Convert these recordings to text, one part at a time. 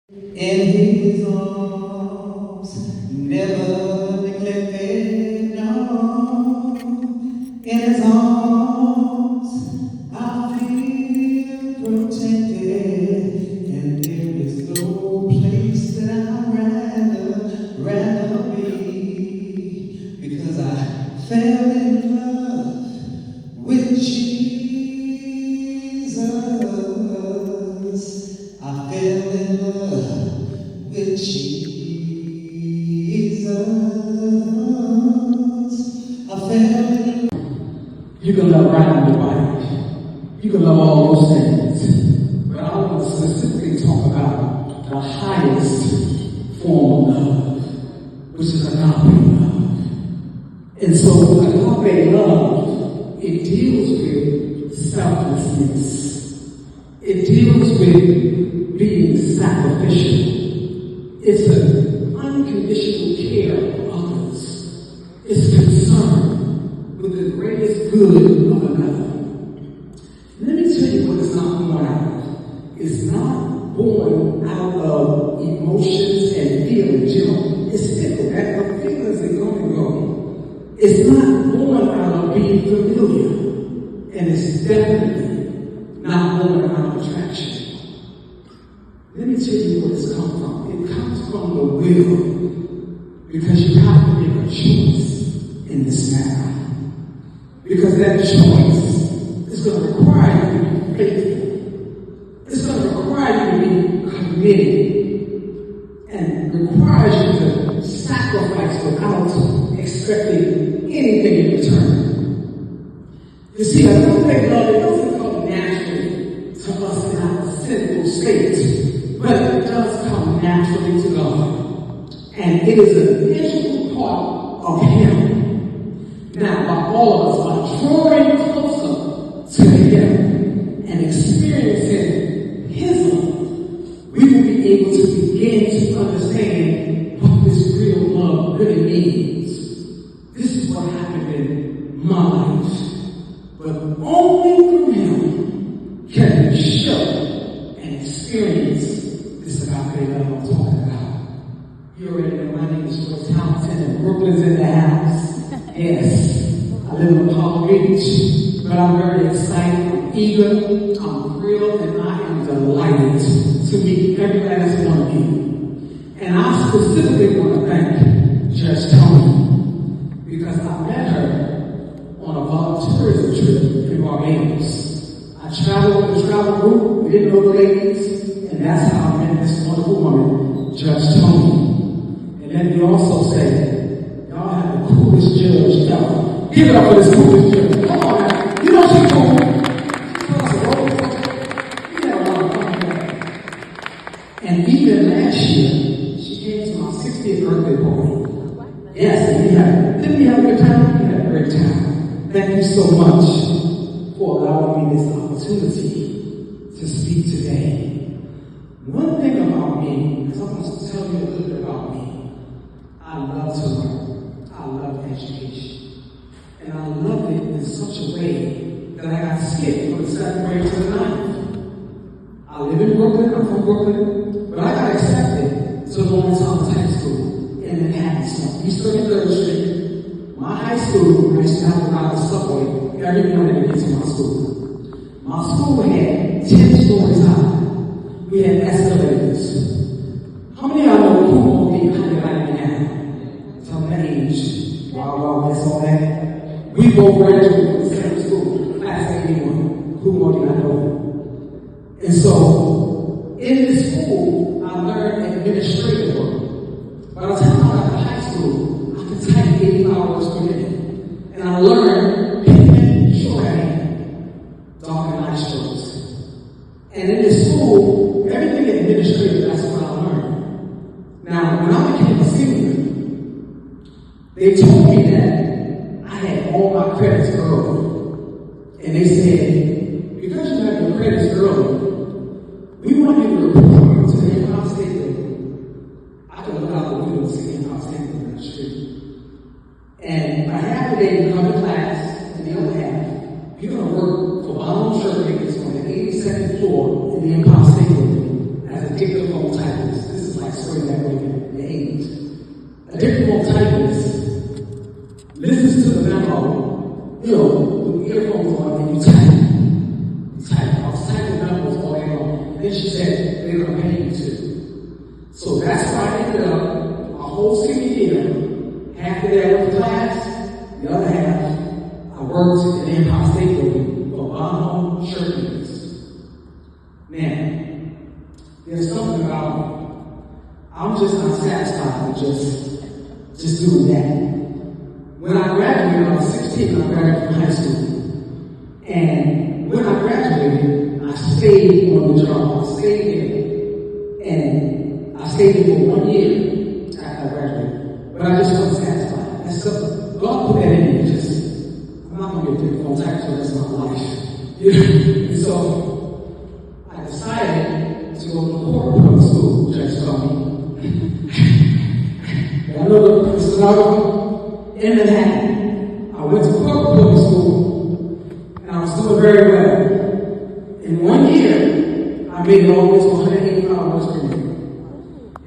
In his arms, never neglected, no. In his arms, I feel protected, and there is no place that I'd rather be, because I fell in love with Jesus. I fell in love with Jesus. I fell in love. You can love riding your bike. You can love all those things. But I want to specifically talk about the highest form of love, which is agape love. And so agape love, it deals with selflessness. It deals with being sacrificial. It's an unconditional care for others. It's concern with the greatest good of another. Let me tell you what it's not born out of. It's not born out of emotions and feelings. You know, it's fickle. That feelings are going to go. It's not born out of being familiar. And it's definitely not born out of attraction. Let me tell you where it's come from. It comes from the will, because you have to make a choice in this matter. Because that choice is going to require you to be faithful. It's going to require you to be committed, and requires you to sacrifice without expecting anything in return. You see, I don't think love, it doesn't come naturally to us in our sinful state, but it does come naturally to God. And it is an integral part of Him. Now, by all of us are drawing closer to Him and experiencing His love, we will be able to begin to understand what this real love really means. This is what happened in my life. But only through Him can we show and experience this agape love I'm talking about. You already know my name is Joyce Hamilton, and Brooklyn's in the house. Yes, I live in Palm Beach, but I'm very excited, I'm eager, I'm thrilled, and I am delighted to meet every last one of you. And I specifically want to thank Judge Tony, because I met her on a volunteerism trip in Barbados. I traveled with the travel group, we didn't know the ladies, and that's how I met this wonderful woman, Judge Tony. And let me also say, y'all have the coolest judge ever. Give it up for this coolest judge. Come on now. You know she's cool. We had a lot of fun with her. And even last year, she came to my 60th birthday party. Yes, didn't we have a good time? We had a great time. Thank you so much for allowing me this opportunity to speak today. One thing about me, because I want to tell you a little bit about me. I love to learn. I love education. And I love it in such a way that I got skipped from the 7th grade to the 9th. I live in Brooklyn, I'm from Brooklyn, but I got accepted to Lawrence High School in Manhattan, East 33rd Street. My high school, I used to have to ride the subway every morning to get to my school. My school had 10 stories high. We had escalators. How many of y'all know who won't be kind of like that? Tell that age. Wow, that's all that. We both graduated from the same school, class 81. Who won't I know? And so, in this school, I learned administrative work. By the time I got to high school, I could type 85 words per minute. And I learned penman, shorthand, dark and light strokes. And in this school, everything administrative, that's what I learned. Now, when I became a senior, they told me that I had all my credits early. And they said, because you have your credits early, we want you to report to the Empire State Building. I could look out the window and see the Empire State Building on the street. And by half the day, you come to class, and the other half, you're going to work for volunteer makers on the 82nd floor in the Empire State Building as a dictaphone typist. way back in the 80s. A difficult typist listens to the memo, with earphones on, and you type. I was typing numbers all day long. And then she said, they're going to pay you too. So that's why I ended up a whole senior year. Half of that went to class, the other half, I worked in the Empire State Building for Bonham shirt dealers. Now, there's something about me. I'm just not satisfied with just doing that. When I graduated, I was 16 when I graduated from high school. And when I graduated, I stayed on the job. I stayed there. And I stayed there for 1 year after I graduated. But I just wasn't satisfied. That's something. God put that in me. I'm not going to get difficult type for the rest of my life. And so I decided to go to corporate public school, Judge Tommy. I know the stenographer in Manhattan. I went to corporate public school, and I was doing very well. In 1 year, I made it almost 185 per year.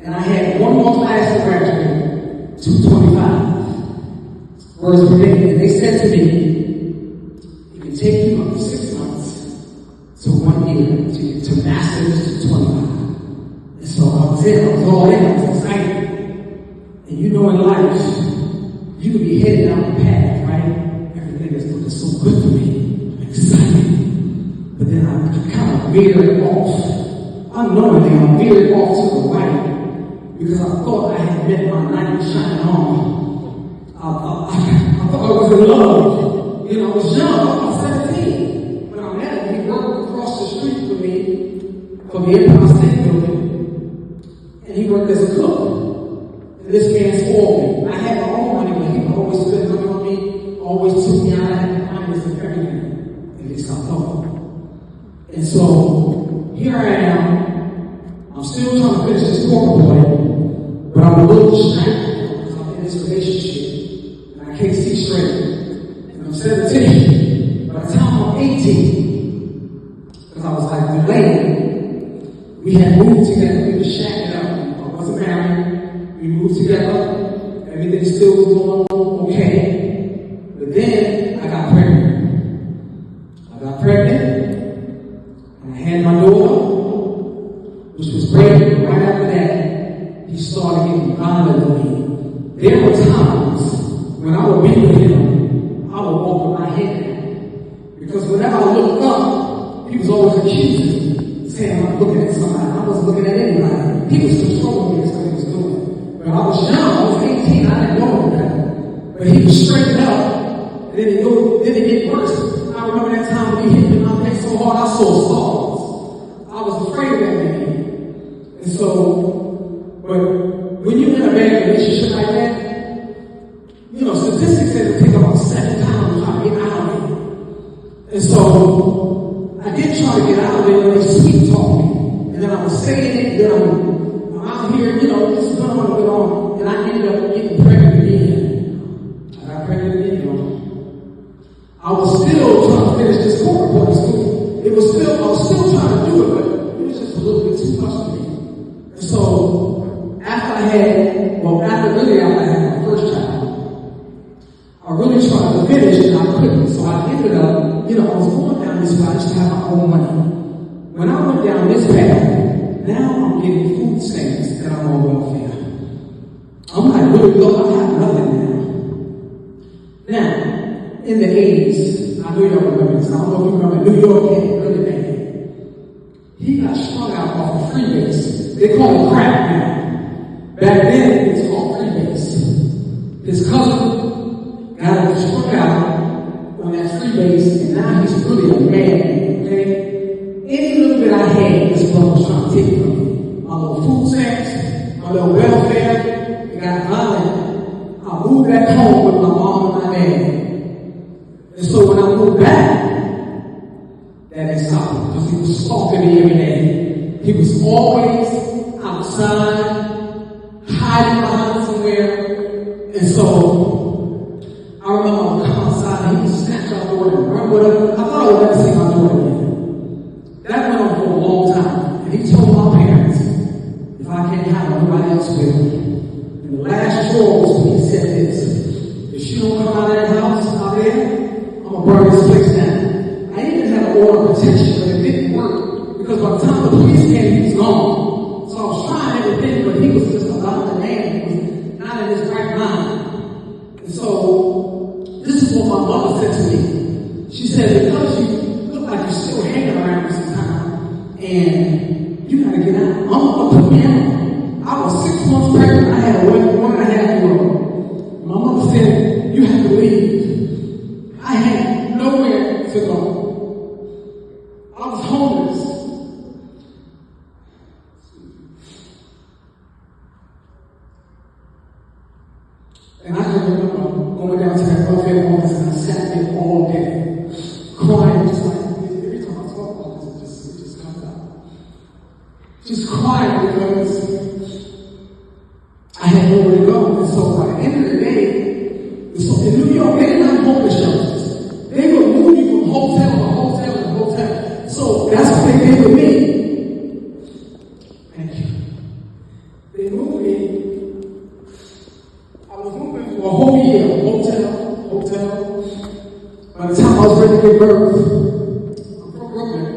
And I had one more class to graduate, 225 words per day. And they said to me, it can take you up to 6 months to 1 year to master this to 25. And so I was all in, I was excited. And in life, you can be headed down the path, right? Everything is looking so good for me. I'm excited. But then I kind of veered off. Unknowingly, I veered off to the right because I thought I had met my knight in shining armor. I thought I was in love. I was young. I was 17. When I met him, he worked across the street for me from the Empire State Building. And he worked as a cook. And this man spoiled me. I had my own money, but he always spent money on me, always took me out of kindness and everything. At least I thought. And so, here I am. I'm still trying to finish this corporate boy, but I'm a little distracted because I'm in this relationship. And I can't see straight. And I'm 17. By the time I'm 18, because I was like related, we had moved together, we were shacking up. I wasn't married. We moved together. Everything still was going okay. But then I got pregnant. And I had my daughter, which was great. Right after that, he started getting violent with me. There were times when I would be with him, I would walk with my head down. Because whenever I looked up, he was always accusing me, saying I'm looking at somebody. I wasn't looking at anybody. He was controlling me as what he was doing. When I was young, I was 18, I didn't know that. But he was straightened up, and then it get worse. I remember that time when he hit me in my face so hard, I saw stars. I was afraid of that man. And so, but when you're in a bad relationship like that, statistics say it take about 7 times to try to get out of it. And so, I did try to get out of it when they sweet talked me. And then I was saying it, then I'm out here, just going on, and I ended up getting pregnant again. I got pregnant again, I was still trying to finish this corporate public school. I was still trying to do it, but it was just a little bit too much for me. And so, after I had my first child, I really tried to finish and I couldn't. So I ended up, I was going down this way, I just had my own money. When I went down this path, now I'm getting food stamps and I'm on welfare. I'm like, really low, I have nothing now. Now, in the 80s, I know y'all remember this, I don't know if you remember, New York had really bad. He got strung out off of freebase. They call it crack now. Back then, it's called freebase. His cousin got strung out on that freebase, and now he's really a madman, okay? Any little bit I had, this brother was trying to take from me. My little food stamps, my little welfare, it got violent. I moved back home with my mom and my dad. And so when I moved back, that didn't stop him because he was stalking me every day. He was always outside, hiding behind somewhere. And so I remember I would come outside and he would snatch our daughter and run with her. I thought I would never see my daughter again. That went on for a long time. And he told my parents, if I can't have nobody else with me. And the last straw was when he said this: if she don't come out of that house out there, I'm gonna burn this place down. I even had an order of protection, but it didn't work because by the time the police came, he was gone. So I was trying everything, but he was just a lot of man. He was not in his right mind. And so this is what my mother said to me. She said, because you look like you're still hanging around for some time, and you gotta get out. I'm gonna put me out. I was 6 months pregnant. I had a 1.5-year-old. My mother said, you have to leave. I had nowhere to go. I was homeless. And I can remember going down to that welfare office and I sat there all day, crying, just like, every time I talk about this, it just comes out. Just crying because I had nowhere to go. And so by the end of the day, so in New York, they didn't have homeless shelters. They would move you from hotel to hotel to hotel. So that's what they did with me. Thank you. They moved me. I was moving for a whole year, hotel. By the time I was ready to give birth, I'm from Brooklyn.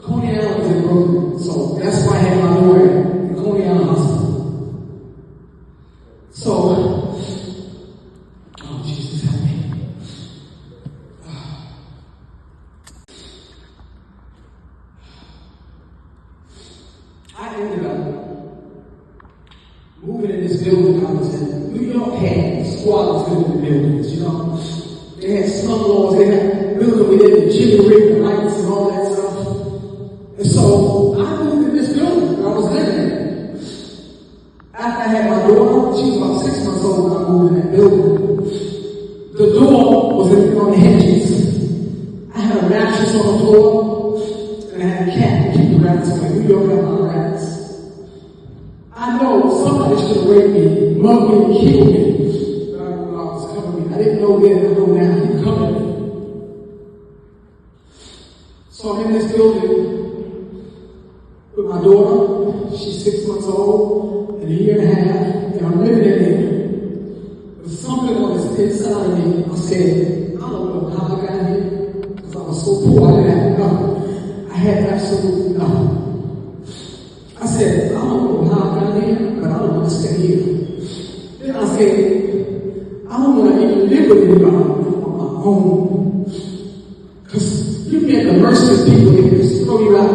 Coney Island was in Brooklyn. So that's why I had my daughter in Coney Island Hospital. So, oh Jesus, help me. I ended up moving in this building I was in. New York had squatters living in buildings, you know. They had slumlords, they had buildings where they had jimmy rig the lights and all that stuff. And so I moved in this building that I was living in. After I had my daughter, she was about 6 months old when I moved in that building. The door was on the hinges. I had a mattress on the floor, and I had a cat to keep the rats away. New York had a lot of rats. I know somebody should have raped me, mugged me, and killed me. But I knew God was covering me. I didn't know then, I know now. He covered me. So I'm in this building with my daughter. She's 6 months old, and a year and a half, and I'm living in there. But something on this inside of me, I said, I don't know how I got here, because I was so poor, I didn't have nothing. I had absolutely nothing. I said, I don't know how I got here, but I don't want to stay here. Then I said, I don't want to even live with anybody on my own. Because you get the mercy of people, they can just throw you out.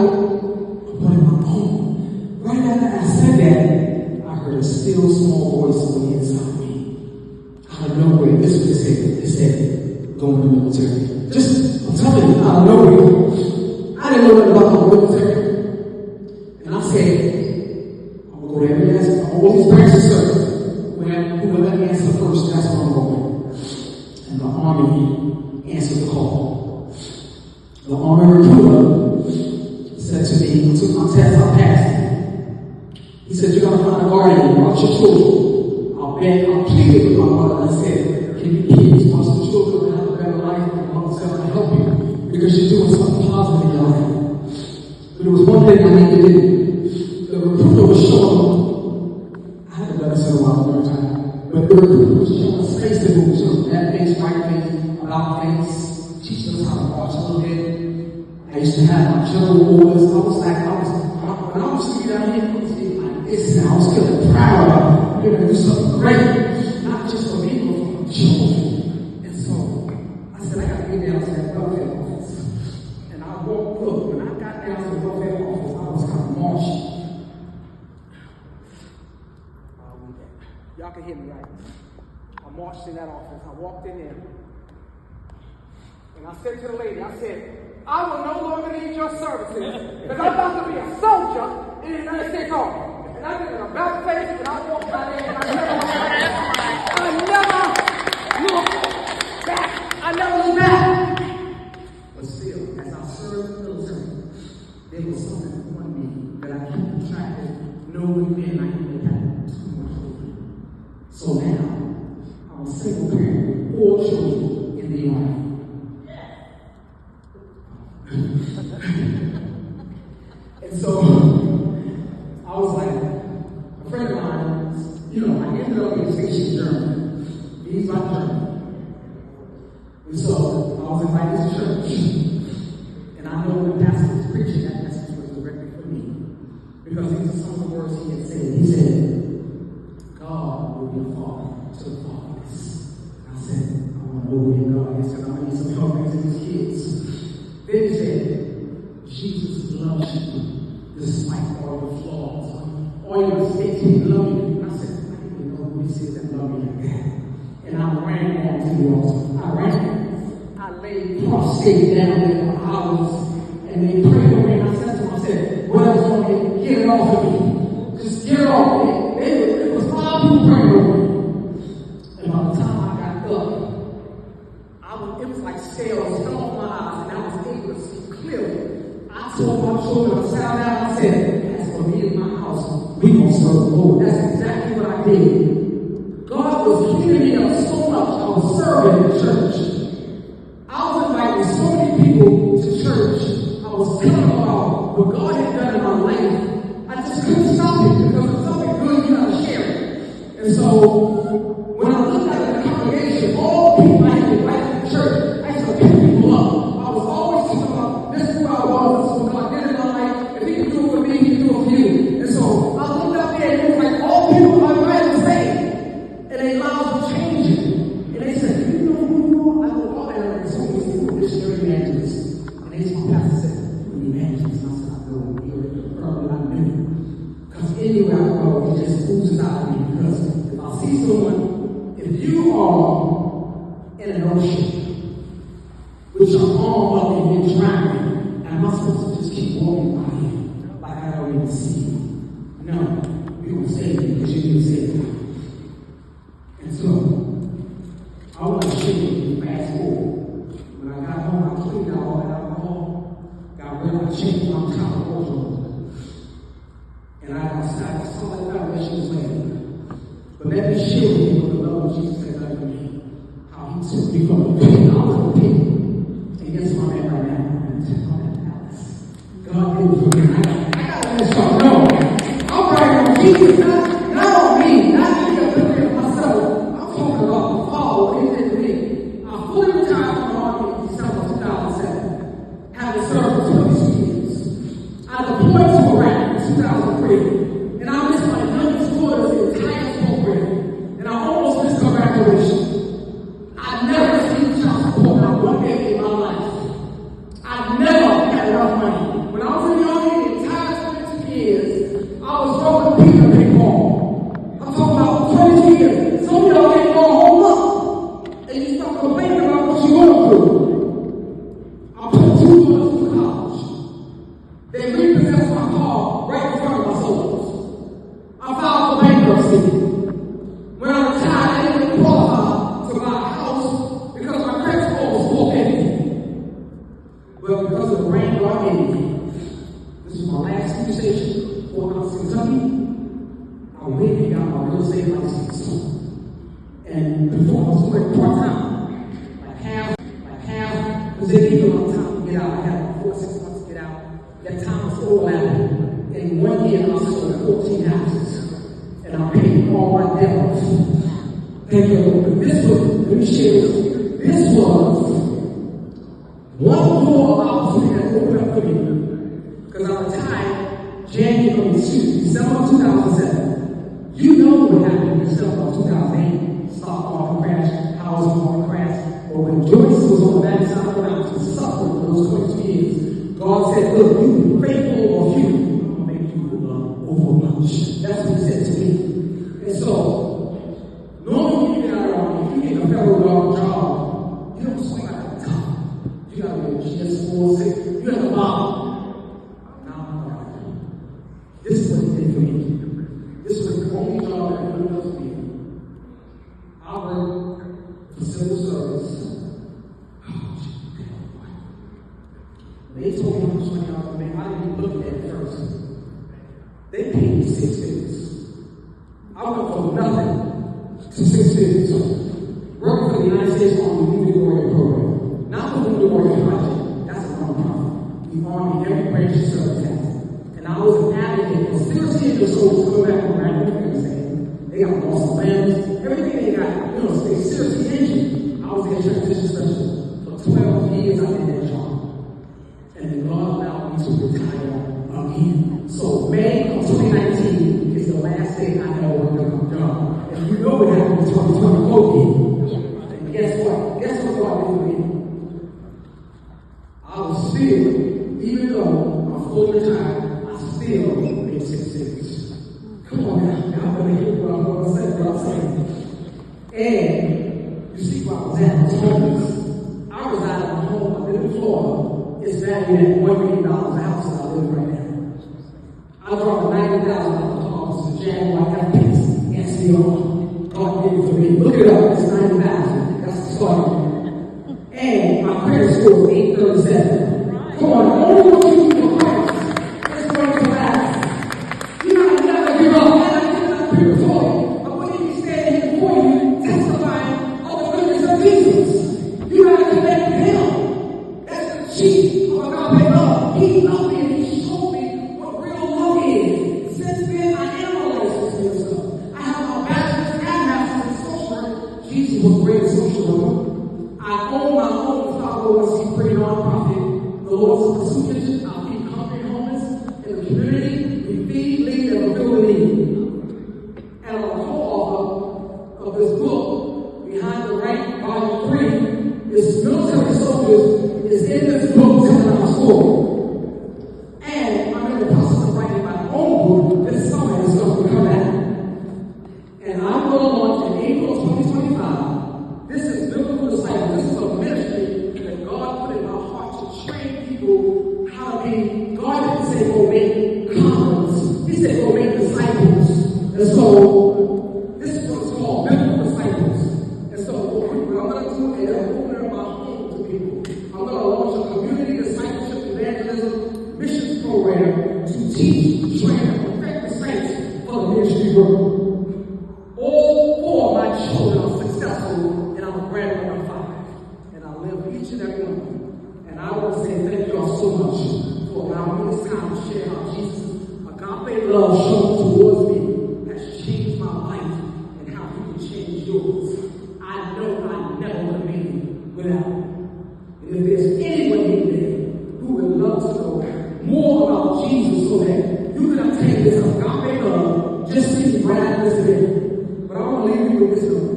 But on my own. Right after I said that, I heard a still small voice on the inside of me. Out of nowhere, this was it said, go in the military. Just, I'm telling you, out of nowhere. I didn't know nothing about the military. And I said, I'm going to go there and ask, I'm going to these branches of service. Whoever let me answer first, that's where I'm going. And the Army answered the call. The Army recruiter said to me, I took my test, I passed it. He said, you're going to find a guardian, watch your children. I pleaded with my mother and I said, can you please watch the children and have a better life? And my mother said, I help you because you're doing something positive in your life. But there was one thing I need to do. The recruiter was showing, I haven't done this in a while, but the recruiter was showing us face to move, so that face, right face, about face, teaching us how to watch a little bit. I used to have my general orders. When I was sitting down here, I was getting like this, and I was feeling proud of it. We're going to do something great, not just for me, but for my children. And so I said, I got to get down to that welfare office. And I walked, look, when I got down to the welfare office, I was kind of marching. Y'all can hear me, right? I marched in that office. I walked in there. And I said to the lady, I said, I will no longer need your services because I'm about to be a soldier in the United States Army. And I did an about face and I walked by there and I never looked back. I never looked back. But still, as I served the military, there was something on me that I kept track of, knowing then I didn't have too much children. So now, I'm a single parent with 4 children in the Army. And so I was like, He's my journey. And so I was invited to church. And I know when the pastor was preaching, that message was directly for me. Because these are some of the words he had said. He said, God will be a father to the fatherless. I said, I want to obey God. He said, I'm going to need some help raising these kids. Then he said, Jesus loves you despite all your flaws, all your mistakes. He loves you. And I said, I didn't even know who he said that love me like that. And I ran down to the altar. I ran. I laid prostrate down there for hours. And they prayed for me. And I said to them, I said, whatever's on me, get it off of me. Just get it off of me. It was 5 people praying over me. And by the time I got up, it was like scales fell off my eyes, and I was able to see clearly. I told my children, I sat down and I said, as for me and my house, we gonna serve the Lord. That's exactly what I did. God was cleaning me up so much. I was serving in church. I was inviting so many people to church. I was telling about what God had done in my life. I just couldn't stop it because if something good, you gotta share it. And so, when I looked at the congregation, all the people I had invited to church, I used to pick people up. I was always talking about this is who I was, this is what God did in my life. If he can do it for me, he can do it for you. And so I looked out there and it was like all people I invited the same. And they lives were changing. And they said, you know who you are? I know all that. And so many people, missionary evangelists. And they said, my pastor said, you're an evangelist. And I said, I know, you're the problem I knew. Because anywhere I go, it just oozes out of me. Because if I see someone, if you are in an ocean, with your arm up and you're drowning, and I'm supposed to just keep walking by you, like I don't even see you. No, you're going to save me because you didn't save me. And so, I want to show you fast forward. When I got home, I cleaned out all that alcohol, got rid of my chain, my top wardrobe. And I decided to saw that foundation was laying. But let me share with you what the love of Jesus has done for me. How he took me from the pit, out of the pit. And guess where I'm at right now? I'm in the palace. God did it for me. I got to let y'all know. I'm writing on Jesus, not on me, not me, I'm looking at myself. I'm talking about the Father, what he did to me. I fully retired from the Army in December 2007, having served for 22 years. I deployed to Iraq in 2003, and I missed my youngest daughter's entire program, and I almost missed her graduation. I never received child support not one day in my life. I never had enough money. When I was in the Army, the entire 22 years, I was rolling Peter Big Ball. I'm talking about 22 years. Some of y'all ain't going home up. And you start complaining about what you're going through. I put 2 daughters through college. They repossessed my car right in front of my soldiers. I filed for bankruptcy. When I retired, I didn't qualify to buy a house because my credit score was 450. But because of the rain God gave me, this is my last conversation before I was in Kentucky. I went and got my real estate license. And before I was working part-time, like half, because they need a long time to get out. I had 4 or 6 months to get out. That time was overlapping. In 1 year, I sold 14 houses. And I paid all my debt off. Thank you. This was, let me share this. This was one more opportunity that opened up for me. Because I retired December 2007. You know what happened in December 2008. Stock market crash, housing market crash. But when Joyce was on the backside of the mountain suffering for those 22 years, God said, look, you've been faithful over a few. I'm going to make you over much. That's what he said to me. And so, normally when you get out of the Army, if you get a federal job, you don't swing like a top. You got to be a GS4, 6, you got to bomb. This is what he did for me. This was the only job that really does for me. I worked for civil service. They told me how much money I was going to make. I didn't even look at it first. They paid me 6 figures. I went from nothing to 6 figures. Working for the United States Army Wounded Warrior Program. Not the Wounded Warrior Project. That's a non-profit. The Army, every branch of service has. And I was an advocate for seriously injured soldiers to go back and run. They got lost limbs. Everything they got, stay serious. Come on now. Y'all better hear what I'm going to say, what I'm saying. And you see where I was at. I was homeless. I was out of my home. I live in Florida. It's valued at $1 million a house that I live right now. I brought a $90,000 car to Jaguar F-Pace. SVO. God did it for me. Look it up. It's $90,000. That's the start. And my credit score was 837. Come on. Only one thing for Christ is going to last. You gotta never give up. And I did not be before you. But when you be standing here before you, testifying of the goodness of Jesus, you gotta connect with Him. That's the chief of agape love. He loved me and He showed me what real love is. Since then, I am a licensed minister. I have my bachelor's and master's in social work. Jesus was a great social worker. I own my own 501c3 nonprofit, the Lord's Pursuit. I feed hungry homeless in the community. We feed, lead, and fulfill the need. And I'm a co-author of this book, Behind the Right, Volume 3. This military soldiers is in this book telling our story. And I'm in the process of writing my own book this summer. It's going to come out. And I'm going to launch in April 2025. This is biblical disciple. This is a ministry that God put in my heart to train people how to be. God didn't say go make converts. He said go make disciples. And so this is what's called biblical disciples. And so what I'm going to do is open up my home to people. I'm going to launch a community discipleship evangelism missions program to teach, train, and perfect the saints for the ministry work. All 4 of my children are successful. I'm a graduate of 5, and I live each and every one of them. And I want to say thank you all so much for allowing me this time to share how Jesus' agape love shown towards me has changed my life and how He can change yours. I know I never would have made it without it. And if there's anyone in there who would love to know more about Jesus so that you can obtain this agape love, just see right after this video. But I want to leave you with this number.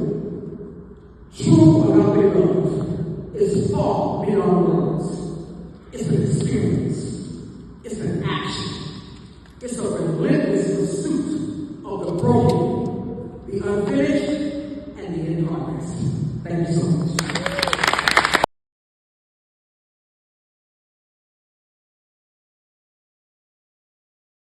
True agape love is far beyond words. It's an experience. It's an action. It's a relentless pursuit of the broken, the unfinished, and the in progress. Thank you so much.